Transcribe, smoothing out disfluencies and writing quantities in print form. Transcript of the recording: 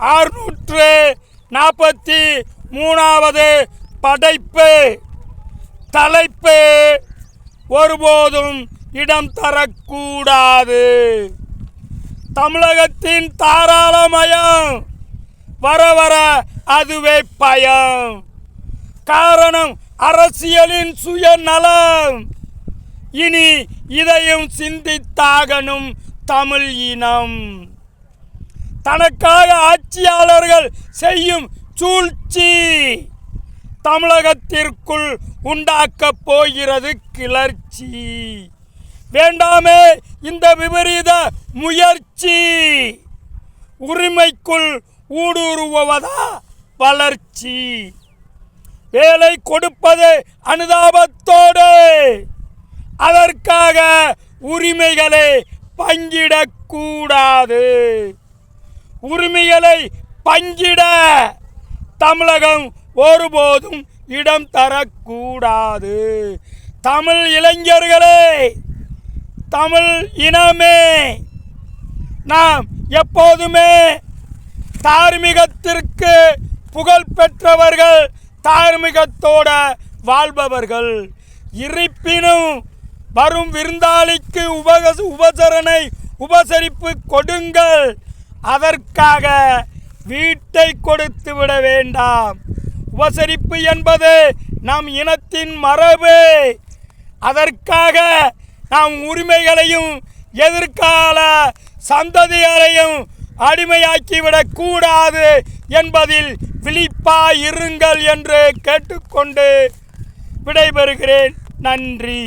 643வது படைப்பு. தலைப்பு: ஒருபோதும் இடம் தரக்கூடாது. தமிழகத்தின் தாராளமயம் வர வர அதுவே பயம். காரணம் அரசியலின் சுயநலம். இனி இதையும் சிந்தித்தாகணும் தமிழ் இனம். தனக்காக ஆட்சியாளர்கள் செய்யும் சூழ்ச்சி தமிழகத்திற்குள் உண்டாக்கப் போகிறது கிளர்ச்சி. வேண்டாமே இந்த விபரீத முயற்சி. உரிமைக்குள் ஊடுருவதா வளர்ச்சி. வேலை கொடுப்பது அனுதாபத்தோடு. அதற்காக உரிமைகளை பங்கிடக்கூடாது. உரிமைகளை பங்கிட தமிழகம் ஒருபோதும் இடம் தரக்கூடாது. தமிழ் இளைஞர்களே, தமிழ் இனமே, நாம் எப்போதுமே தார்மீகத்திற்கு புகழ் பெற்றவர்கள், தார்மீகத்தோட வாழ்பவர்கள். இருப்பினும் வரும் விருந்தாளிக்கு உபசரிப்பு கொடுங்கள். அதற்காக வீட்டை கொடுத்து விட வேண்டாம். உபசரிப்பு என்பது நம் இனத்தின் மரபு. அதற்காக நாம் உரிமைகளையும் எதிர்கால சந்ததிகளையும் அடிமையாக்கிவிடக் கூடாது என்பதில் விழிப்பாயிருங்கள் என்று கேட்டுக்கொண்டு விடைபெறுகிறேன். நன்றி.